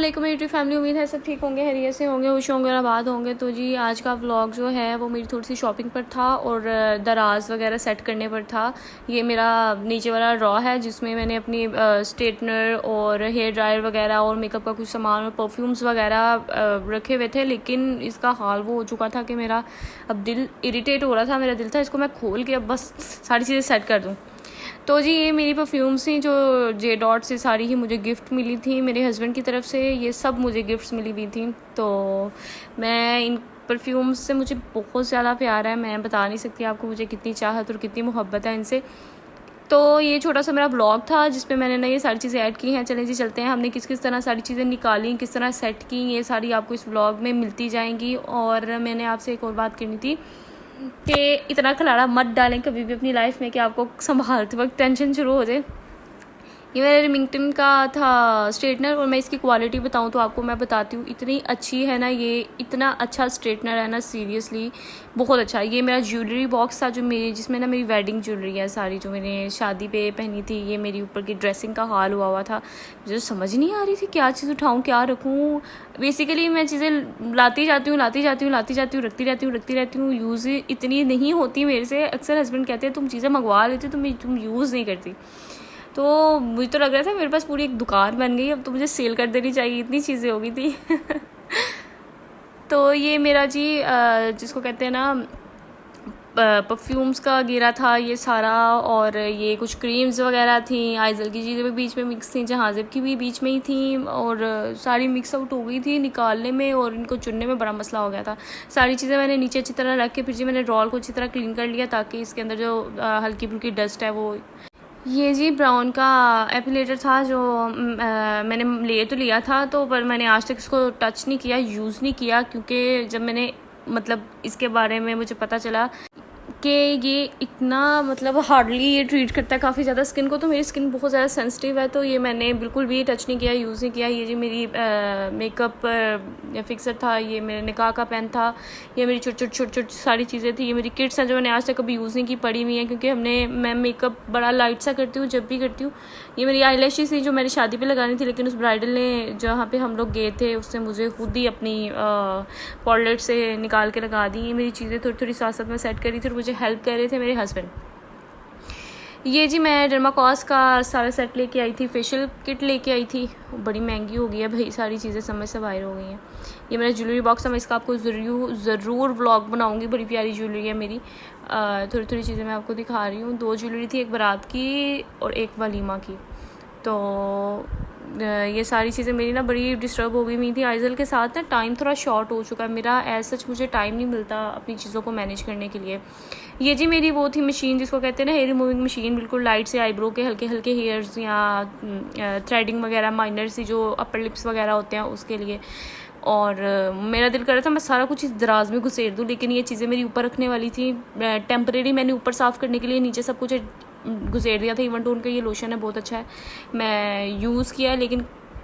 वालेकुम YouTube family, उम्मीद है सब ठीक होंगे, खैरियत से होंगे, खुश होंगे और आबाद होंगे। तो जी आज का व्लॉग जो है वो मेरी थोड़ी सी शॉपिंग पर था और दराज वगैरह सेट करने पर था। ये मेरा नीचे वाला ड्रॉ है जिसमें मैंने अपनी स्ट्रेटनर और हेयर ड्रायर वगैरह और मेकअप का कुछ सामान और परफ्यूम्स वगैरह रखे हुए थे। लेकिन इसका हाल वो हो चुका था कि मेरा अब दिल इरिटेट हो रहा था। मेरा दिल था इसको मैं खोल के अब बस सारी चीज़ें सेट कर दूँ। तो जी ये मेरी परफ्यूम्स थी जो जे डॉट से सारी ही मुझे गिफ्ट मिली थी मेरे हस्बैंड की तरफ से। ये सब मुझे गिफ्ट्स मिली हुई थी। तो मैं इन परफ्यूम्स से मुझे बहुत ज़्यादा प्यार है। मैं बता नहीं सकती आपको मुझे कितनी चाहत और कितनी मोहब्बत है इनसे। तो ये छोटा सा मेरा ब्लॉग था जिसमें मैंने ना ये सारी चीज़ें ऐड की हैं। चलें जी चलते हैं, हमने किस किस तरह सारी चीज़ें निकाली, किस तरह सेट की, ये सारी आपको इस ब्लॉग में मिलती जाएंगी। और मैंने आपसे एक और बात करनी थी कि इतना खिलाड़ा मत डालें कभी भी अपनी लाइफ में कि आपको संभालते वक्त टेंशन शुरू हो जाए। ये मेरे रिमिंगटन का था स्ट्रेटनर और मैं इसकी क्वालिटी बताऊं तो आपको मैं बताती हूँ, इतनी अच्छी है ना, ये इतना अच्छा स्ट्रेटनर है ना, सीरियसली बहुत अच्छा। ये मेरा ज्वेलरी बॉक्स था जो मेरी जिसमें ना मेरी वेडिंग ज्वेलरी है सारी, जो मैंने शादी पे पहनी थी। ये मेरी ऊपर की ड्रेसिंग का हाल हुआ था, मुझे समझ नहीं आ रही थी क्या चीज़ उठाऊँ क्या रखूँ। बेसिकली मैं चीज़ें लाती जाती हूँ रखती रहती हूँ। यूज़ इतनी नहीं होती मेरे से। अक्सर हस्बैंड कहते हैं तुम चीज़ें मंगवा लेती हो, तुम यूज़ नहीं करती। तो मुझे तो लग रहा था मेरे पास पूरी एक दुकान बन गई, अब तो मुझे सेल कर देनी चाहिए, इतनी चीज़ें हो गई थी। तो ये मेरा जी जिसको कहते हैं ना परफ्यूम्स का गिरा था ये सारा, और ये कुछ क्रीम्स वगैरह थी, आइजल की चीज़ें भी बीच में मिक्स थी, जहाज़ेब की भी बीच में ही थी, और सारी मिक्स आउट हो गई थी निकालने में और इनको चुनने में बड़ा मसला हो गया था। सारी चीज़ें मैंने नीचे अच्छी तरह रख के फिर जी मैंने रोल को अच्छी तरह क्लीन कर लिया ताकि इसके अंदर जो हल्की फुल्की डस्ट है वो। ये जी ब्राउन का एपिलेटर था जो मैंने ले तो लिया था, तो पर मैंने आज तक इसको टच नहीं किया, यूज़ नहीं किया, क्योंकि जब मैंने मतलब इसके बारे में मुझे पता चला कि ये इतना मतलब हार्डली ये ट्रीट करता है काफ़ी ज़्यादा स्किन को। तो मेरी स्किन बहुत ज़्यादा सेंसिटिव है, तो ये मैंने बिल्कुल भी टच नहीं किया, यूज़ नहीं किया। ये जी मेरी मेकअप फिक्सर था, ये मेरे निकाह का पेन था, ये मेरी छोटी सारी चीज़ें थी। ये मेरी किट्स हैं जो मैंने आज तक कभी यूज़ नहीं की, पड़ी हुई हैं, क्योंकि मैं मेकअप बड़ा लाइट सा करती हूँ जब भी करती हूँ। ये मेरी आई लैशेज़ थी जो मैंने शादी पर लगानी थी, लेकिन उस ब्राइडल ने जहाँ पर हम लोग गए थे उससे मुझे खुद ही अपनी पॉलेट से निकाल के लगा दी। ये मेरी चीज़ें थोड़ी थोड़ी साथ साथ में सेट करी थी और मुझे हेल्प कर रहे थे मेरे हस्बैंड। ये जी मैं डर्माकॉस का सारा सेट लेके आई थी, फेशियल किट लेके आई थी, बड़ी महंगी हो गई है भाई, सारी चीज़ें समझ से बाहर हो गई हैं। ये मेरा ज्वेलरी बॉक्स है, मैं इसका आपको ज़रूर व्लॉग बनाऊंगी, बड़ी प्यारी ज्वेलरी है मेरी। थोड़ी थोड़ी चीज़ें मैं आपको दिखा रही हूँ। 2 ज्वेलरी थी, एक बारात की और एक वलीमा की। तो ये सारी चीज़ें मेरी ना बड़ी डिस्टर्ब हो गई हुई थी। आइजल के साथ ना टाइम थोड़ा शॉर्ट हो चुका है मेरा, एज सच मुझे टाइम नहीं मिलता अपनी चीज़ों को मैनेज करने के लिए। ये जी मेरी वो थी मशीन जिसको कहते हैं ना हेयर रिमूविंग मशीन, बिल्कुल लाइट से आईब्रो के हल्के हल्के हेयर्स या थ्रेडिंग वगैरह माइनर सी जो अपर लिप्स वगैरह होते हैं उसके लिए। और मेरा दिल कर रहा था मैं सारा कुछ इस दराज में घुसेड़ दूँ, लेकिन ये चीज़ें मेरी ऊपर रखने वाली थी। टेम्परेरी मैंने ऊपर साफ़ करने के लिए नीचे सब कुछ घुसेड़ दिया था। इवन टोन का ये लोशन है, बहुत अच्छा है, मैं यूज़ किया है, लेकिन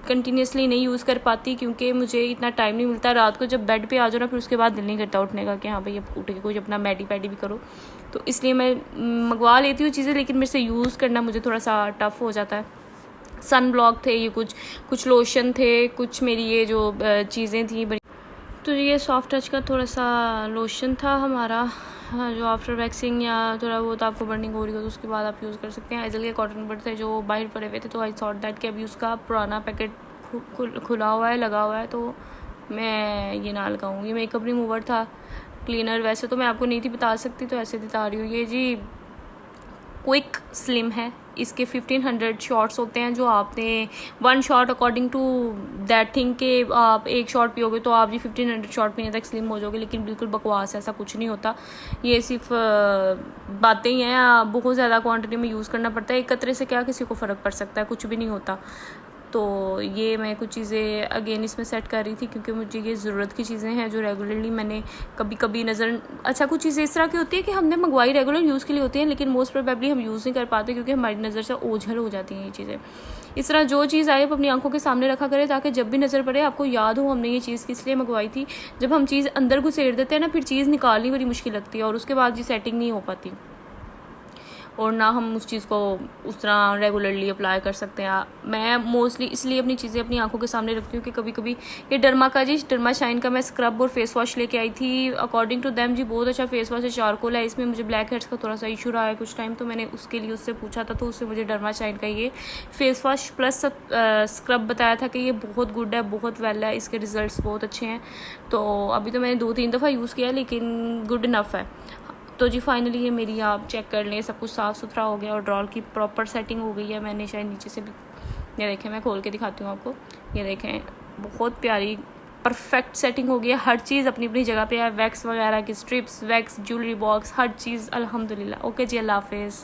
कंटिन्यूसली नहीं यूज़ कर पाती क्योंकि मुझे इतना टाइम नहीं मिलता। रात को जब बेड पे आ जाओ ना फिर उसके बाद दिल नहीं करता उठने का कि हाँ भाई अब उठ के कुछ अपना मैडी पैडी भी करो। तो इसलिए मैं मंगवा लेती हूँ चीज़ें, लेकिन मेरे से यूज़ करना मुझे थोड़ा सा टफ़ हो जाता है। सन ब्लॉक थे ये, कुछ लोशन थे, कुछ मेरी ये जो चीज़ें थी बड़ी। तो ये सॉफ्ट टच का थोड़ा सा लोशन था हमारा, जो आफ्टर वैक्सिंग या थोड़ा बहुत आपको बर्निंग हो रही हो तो उसके बाद आप यूज़ कर सकते हैं। आइजल के कॉटन बड थे जो बाहर पड़े हुए थे, तो आई थॉट दैट कि अभी उसका पुराना पैकेट खुला हुआ है, लगा हुआ है, तो मैं ये ना लगाऊँ। ये मेकअप रिमूवर था, क्लीनर, वैसे तो मैं आपको नहीं थी बता सकती तो ऐसे बता रही हूँ। ये जी क्विक स्लिम है, इसके 1500 शॉट्स होते हैं जो आपने 1 shot according to that thing के आप 1 शॉट पियोगे तो आप जी 1500 शॉट पीने तक स्लिम हो जाओगे, लेकिन बिल्कुल बकवास, ऐसा कुछ नहीं होता। ये सिर्फ बातें ही हैं, बहुत ज़्यादा क्वांटिटी में यूज़ करना पड़ता है। एक कतरे से क्या किसी को फ़र्क पड़ सकता है, कुछ भी नहीं होता। तो ये मैं कुछ चीज़ें अगेन इसमें सेट कर रही थी क्योंकि मुझे ये ज़रूरत की चीज़ें हैं जो रेगुलरली मैंने कभी कभी अच्छा कुछ चीज़ें इस तरह की होती है कि हमने मंगवाई रेगुलर यूज़ के लिए होती हैं, लेकिन मोस्ट प्रोबेबली हम यूज़ नहीं कर पाते क्योंकि हमारी नज़र से ओझल हो जाती हैं ये चीज़ें। इस तरह जो चीज़ आए अपनी आंखों के सामने रखा करें ताकि जब भी नज़र पड़े आपको याद हो हमने ये चीज़ किस लिए मंगवाई थी। जब हम चीज़ अंदर घुसेड़ देते हैं ना फिर चीज़ निकालनी बड़ी मुश्किल लगती है और उसके बाद जी सेटिंग नहीं हो पाती। और ना हम उस चीज़ को उस तरह रेगुलरली अप्लाई कर सकते हैं। मैं मोस्टली इसलिए अपनी चीज़ें अपनी आंखों के सामने रखती हूँ कि कभी कभी ये डर्मा शाइन का मैं स्क्रब और फेस वॉश लेके आई थी। अकॉर्डिंग टू देम जी बहुत अच्छा फेस वॉश है, चारकोल है, इसमें मुझे ब्लैक हेड्स का थोड़ा सा इशू रहा है कुछ टाइम, तो मैंने उसके लिए उससे पूछा था, तो उससे मुझे डर्मा शाइन का ये फेस वॉश प्लस स्क्रब बताया था कि ये बहुत गुड है, बहुत वेल है, इसके रिजल्ट्स बहुत अच्छे हैं। तो अभी तो मैंने 2-3 दफ़ा यूज़ किया लेकिन गुड इनफ है। तो जी फाइनली ये मेरी आप चेक कर लें, सब कुछ साफ़ सुथरा हो गया और ड्रॉल की प्रॉपर सेटिंग हो गई है। मैंने शायद नीचे से भी, ये देखें मैं खोल के दिखाती हूँ आपको, ये देखें बहुत प्यारी परफेक्ट सेटिंग हो गई है। हर चीज़ अपनी अपनी जगह पे है, वैक्स वगैरह की स्ट्रिप्स, वैक्स, ज्वेलरी बॉक्स, हर चीज़ अल्हम्दुलिल्लाह। ओके जी, अल्लाह हाफिज़।